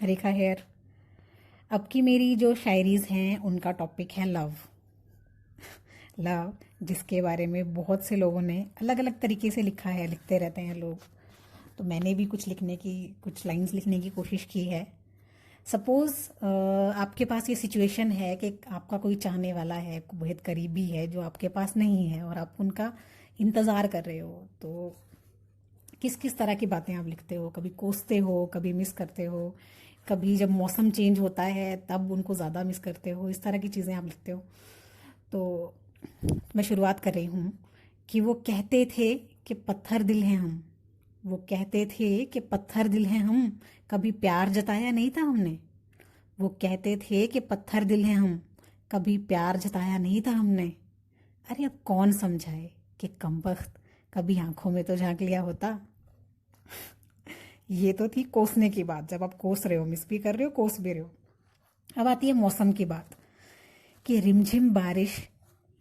रेखा hair. अब की मेरी जो शायरीज़ हैं उनका टॉपिक है लव। लव, जिसके बारे में बहुत से लोगों ने अलग अलग तरीके से लिखा है, लिखते रहते हैं लोग। तो मैंने भी कुछ लाइंस लिखने की कोशिश की है। सपोज़ आपके पास ये सिचुएशन है कि आपका कोई चाहने वाला है, बहुत करीबी है, जो आपके पास नहीं है और आप उनका इंतज़ार कर रहे हो। तो किस किस तरह की बातें आप लिखते हो? कभी कोसते हो, कभी मिस करते हो, कभी जब मौसम चेंज होता है तब उनको ज़्यादा मिस करते हो, इस तरह की चीज़ें आप लिखते हो। तो मैं शुरुआत कर रही हूँ कि वो कहते थे कि पत्थर दिल हैं हम। वो कहते थे कि पत्थर दिल हैं हम, कभी प्यार जताया नहीं था हमने। वो कहते थे कि पत्थर दिल हैं हम, कभी प्यार जताया नहीं था हमने। अरे अब कौन समझाए कि कमबख्त, कभी आंखों में तो झांक लिया होता। ये तो थी कोसने की बात, जब आप कोस रहे हो, मिस भी कर रहे हो, कोस भी रहे हो। अब आती है मौसम की बात कि रिमझिम बारिश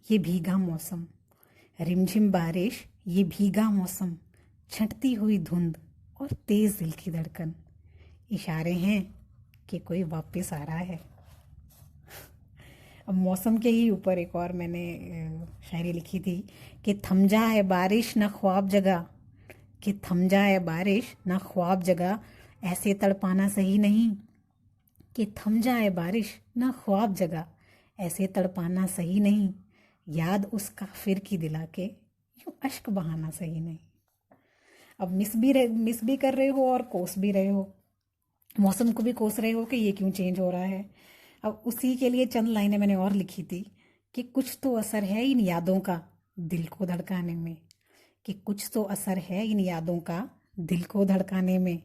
ये भीगा मौसम। रिमझिम बारिश ये भीगा मौसम, छंटती हुई धुंध और तेज दिल की धड़कन, इशारे हैं कि कोई वापस आ रहा है। अब मौसम के ही ऊपर एक और मैंने शायरी लिखी थी कि थम जा है बारिश ना ख्वाब जगा, कि थम जाए बारिश ना ख्वाब जगा, ऐसे तड़पाना सही नहीं। कि थम जाए बारिश ना ख्वाब जगा, ऐसे तड़पाना सही नहीं। याद उस काफिर की दिला के, यूं अश्क बहाना सही नहीं। अब मिस भी कर रहे हो और कोस भी रहे हो, मौसम को भी कोस रहे हो कि ये क्यों चेंज हो रहा है। अब उसी के लिए चंद लाइनें मैंने और लिखी थी कि कुछ तो असर है इन यादों का दिल को धड़काने में। कि कुछ तो असर है इन यादों का दिल को धड़काने में।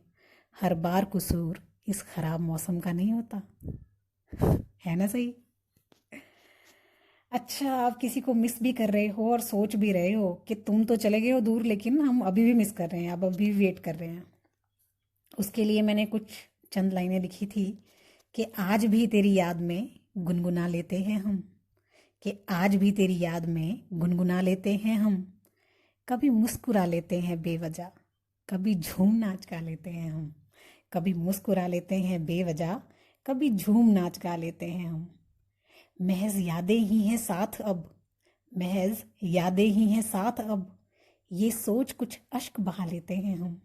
हर बार कसूर इस खराब मौसम का नहीं होता। है ना सही? अच्छा, आप किसी को मिस भी कर रहे हो और सोच भी रहे हो कि तुम तो चले गए हो दूर, लेकिन हम अभी भी मिस कर रहे हैं, अब अभी भी वेट कर रहे हैं। उसके लिए मैंने कुछ चंद लाइनें लिखी थी कि आज भी तेरी याद में गुनगुना लेते हैं हम। कि आज भी तेरी याद में गुनगुना लेते हैं हम। कभी मुस्कुरा लेते हैं बेवजह, कभी झूम नाच गा लेते हैं हम। कभी मुस्कुरा लेते हैं बेवजह, कभी झूम नाच गा लेते हैं हम। महज यादें ही हैं साथ अब, महज यादें ही हैं साथ अब, ये सोच कुछ अश्क बहा लेते हैं हम।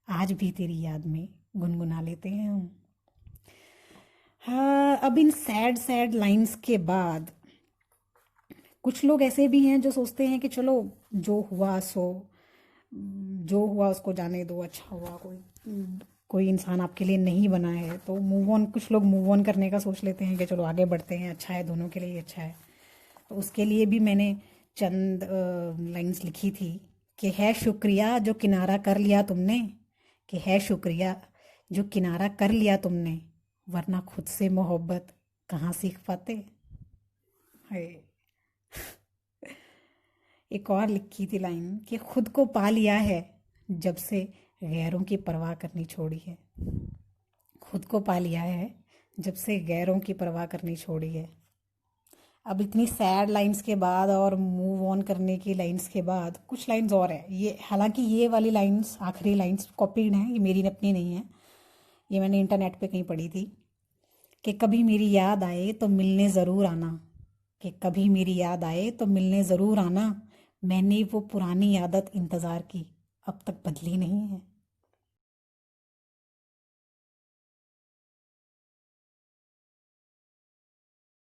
आज भी तेरी याद में गुनगुना लेते हैं हम। हाँ, अब इन सैड सैड लाइंस के बाद कुछ लोग ऐसे भी हैं जो सोचते हैं कि चलो जो हुआ सो, जो हुआ उसको जाने दो, अच्छा हुआ, कोई इंसान आपके लिए नहीं बना है तो मूव ऑन। कुछ लोग मूव ऑन करने का सोच लेते हैं कि चलो आगे बढ़ते हैं, अच्छा है, दोनों के लिए अच्छा है। तो उसके लिए भी मैंने चंद लाइंस लिखी थी कि है शुक्रिया जो किनारा कर लिया तुमने। कि है शुक्रिया जो किनारा कर लिया तुमने, वरना खुद से मोहब्बत कहाँ सीख पाते। हाय। एक और लिखी थी लाइन कि खुद को पा लिया है जब से गैरों की परवाह करनी छोड़ी है। खुद को पा लिया है जब से गैरों की परवाह करनी छोड़ी है। अब इतनी सैड लाइंस के बाद और मूव ऑन करने की लाइंस के बाद कुछ लाइंस और है। ये हालांकि ये वाली लाइंस, आखिरी लाइंस कॉपीड हैं, ये मेरी अपनी नहीं है, ये मैंने इंटरनेट पे कहीं पढ़ी थी। कि कभी मेरी याद आए तो मिलने ज़रूर आना। कि कभी मेरी याद आए तो मिलने ज़रूर आना, मैंने वो पुरानी आदत इंतज़ार की अब तक बदली नहीं है।